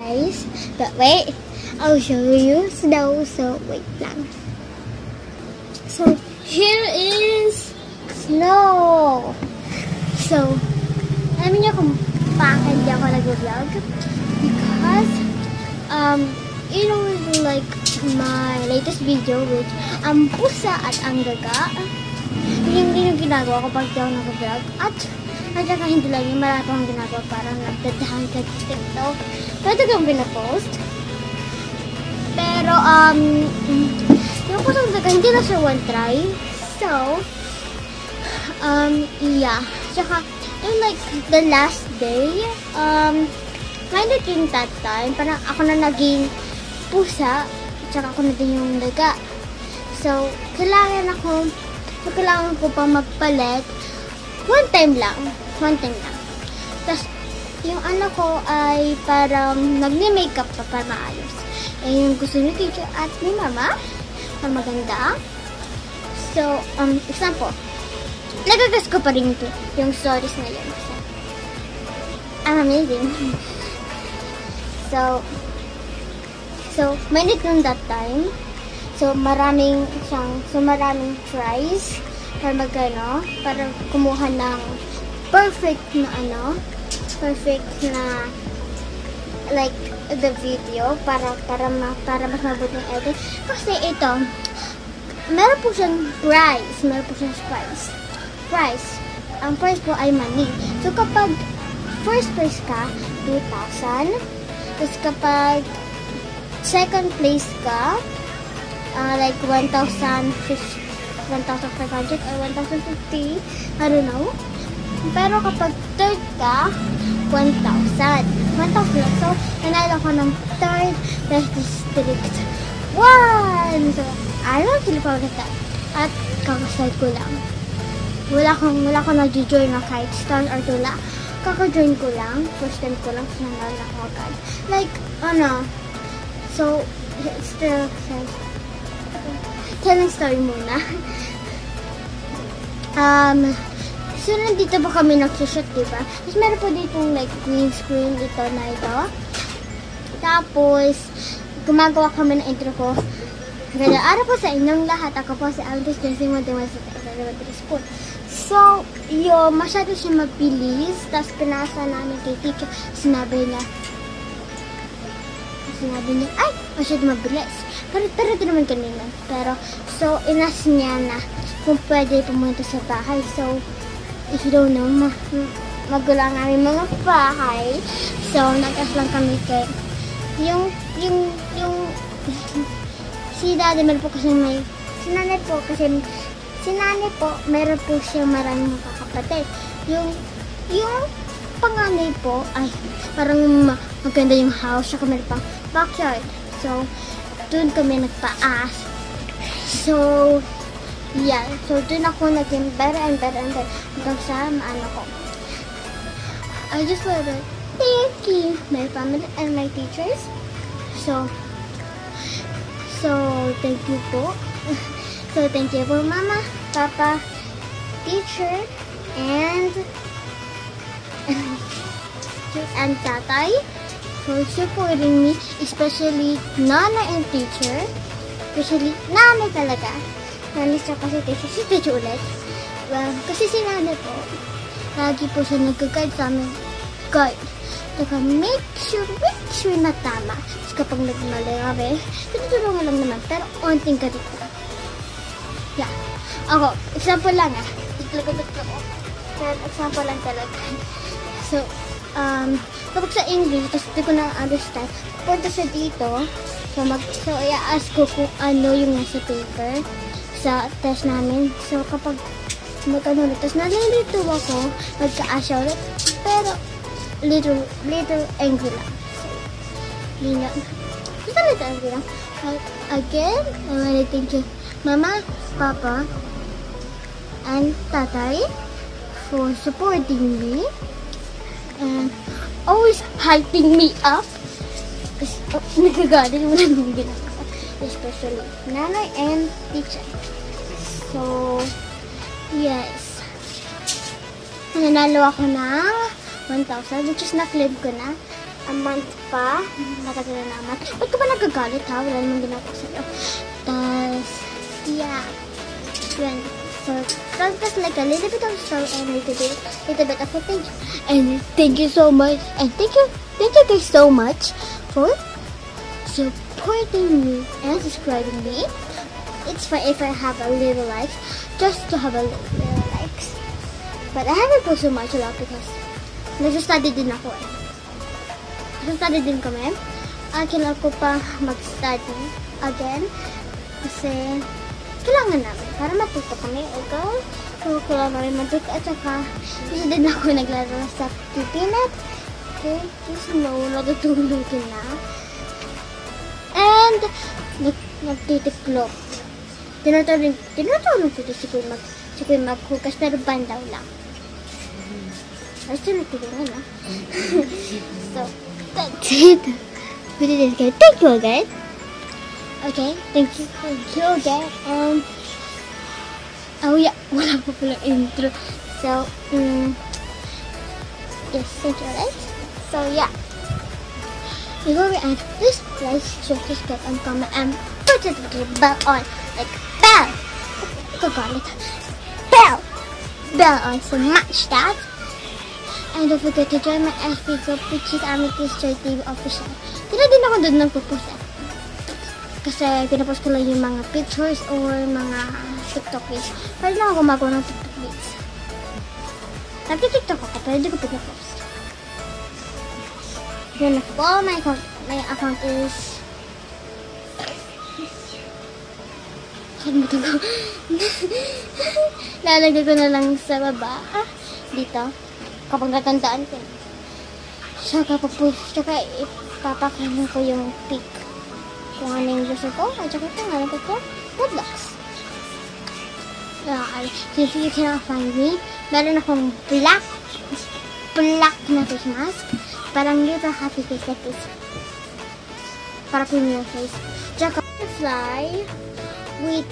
guys. But wait, I'll show you snow. So wait lang. So here is snow. So alam niyo kung bakit hindi ako nag-vlog? Because you know, like my latest video which ang pusa at ang daga, yun yung ginagawa ko pag di ako nag-vlog. At saka hindi lang yung marami akong ginagawa para nagdadahan sa TikTok. Pwede kang pinapost. Pero yung pusang daga hindi na siya one try. So yeah. Saka yung like the last day, kind of yung that time, parang ako na naging pusa, tsaka ako na din yung daga. So, kailangan ko pa magpalit one time lang. Tapos, yung anak ko ay parang nag-makeup pa para maayos. Eh, yung gusto ni teacher at ni mama, na maganda. So, example, nagagas ko pa rin ito, yung stories na yun. So, I'm amazing. So, mainit nung that time. So, maraming tries para kumuha ng perfect na like the video para mas mabuti yung edit. Kasi ito, meron po siyang prize. Ang prize po ay money. So, kapag first prize ka, 2,000. Tapos kapag second place ka, like 1,500 or 1,050, I don't know. Pero kapag third ka, 1,000. So, nanalo ko ng third best district. 1! So, I don't feel proud of that. At kakasal ko lang. Wala akong nag-join na kahit star or tula. Kaka-join ko lang. First time ko lang. Nanalo ako agad. Like, so, still, telling story muna. So, nandito po kami nagsushoot, diba? Tapos, meron po ditong, like, green screen dito na ito. Tapos, gumagawa kami ng intro ko. Magandang araw po sa inyong lahat. Ako po si Aldous Jessing Montemas sa Elementary School. So, masyado siya mabilis. Tapos, pinasa namin kay teacher. Sinabi niya, ay, masyado mabilis. Pero ito naman kanina. Pero, so, inas niya na kung pwede pumunta sa bahay. So, if you don't know, magulang namin mga bahay. So, nag-as lang kami kay, si daddy, meron po kasi si nanay po, meron po siyang maraming mga kapatid. Yung panganay po, ay, parang maganda yung house, saka meron pang backyard. So, dun kami nagpa-ask. So, yeah. So, dun ako naging better and better hanggang sa maano ko. I just want to thank you, my family and my teachers. So, thank you po. So, thank you po, Mama, Papa, teacher, and Tatay for supporting me, especially Nana and teacher. Especially Nanay talaga. Nanay siya kasi si teacher ulit. Well, kasi si Nanay po, lagi po siya nag-guide sa amin. Guide. Saka make sure na tama. Tapos kapag nagmali kami, tutulungan lang naman. Pero onting ganito. Yeah. Ako, example lang Pero example lang talaga. So, kapag sa English, tapos hindi ko na-understand, punta siya dito. So, i-ask ko kung ano yung nasa paper sa test namin. So, kapag magkano ulit, tapos nalilito ako, magka-asya ulit. Pero, little angry lang. So, yun lang. Basta little angry lang. Again, I want to thank you, Mama, Papa, and Tatay for supporting me and always hyping me up. Kasi nagagalit mo lang yung ginagawa. Especially Nanay and teacher. So, yes. Nanalo ako ng 1,000, which is na-claim ko na. a month pa. Matagal na naman. Ba't ka ba nagagalit ha? Wala namang ginagawa sa'yo. Tas, yeah. Yun. So, that's like a little bit of story and a little bit of a thank you. And thank you so much. And thank you guys so much for supporting me and subscribing me. It's fine if I have a little likes, just to have a little likes. But I haven't posted much a lot because nag-study din ako eh. Nag-study din kami. Kailangan ko pa mag-study again kasi kailangan namin para matuto kami. Okay? So, kailangan namin matuto at saka gusto din ako naglaro sa Pipinet. Okay? Just know, natutulog na. And nagtitiklop. Tinutulong ko si Kuya maghugas pero bandaw lang. Basta nagtulungan na. So, that's it. We did it again. Thank you again. Okay, thank you again. Oh yeah, wala pa pala intro. So, yes, thank you guys. So yeah, before we end, please like, share, subscribe, and comment, and put the bell on, like bell. Bell on, so match that. And don't forget to join my FB group, which is Amethyst Joy TV Official. Hindi din ako doon nagpo-post eh. Kasi pinapost ko lang yung mga pictures or mga TikTok videos. Pwede lang ako gumagawa ng TikTok videos. Nagti-TikTok ako, pero hindi ko pinapost. Then po, my account is... Kalimutan ko. Lalagay ko na lang sa baba. Dito. Kapag natandaan ko. Tsaka ipapakainin ko yung pic. Kung ano yung gusto ko, at saka kung ano ko Roblox. Since you cannot find me, meron akong black na face mask. Parang little happy face like this. Para po yung face. Tsaka butterfly with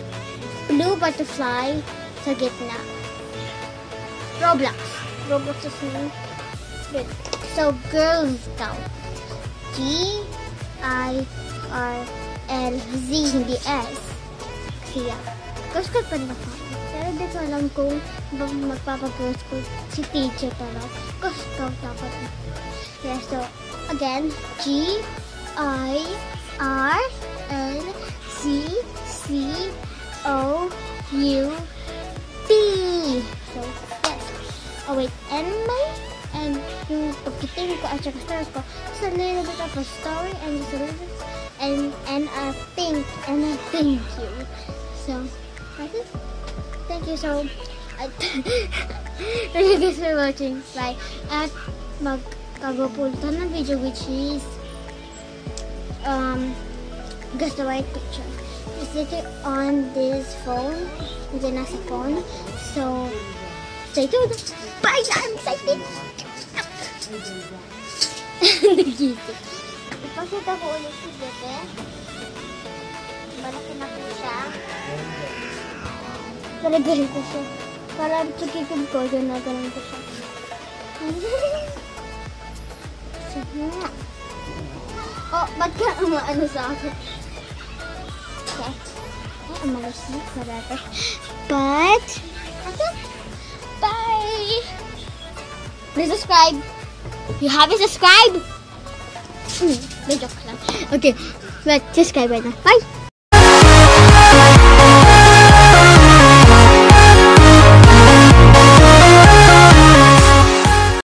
blue butterfly sa gitna. Roblox is name. So, Girl Scout. G-I-R-L-Z, hindi S. Kaya, Girl Scout pa rin ako. Pero di ko alam kung magpapag-Girl Scout si teacher pero Girl Scout dapat. Yeah, so, again, G-I-R-L-C-C-O-U-T. So, yes. Oh wait, and yung pagkiting ko at saka stars ko, just a little bit of a story and just a little bit, and I thank you. So, that's it. Thank you so thank you guys for watching. Bye. At magkagapunta ng video which is guess the right picture. It's sitting on this phone. It's nasa phone. So, stay tuned. Bye! I'm excited! Nagisip. Ipakita ko ulit si Bebe. Malaki na po siya. Talagang ko siya. Para tsukikin ko, yun na ganun ko siya. Oh, ba't ka umaano sa akin? Okay. Ay, umalas na. Whatever. But, bye! Please subscribe! You haven't subscribed? May joke lang. Okay, let's subscribe right now. Bye!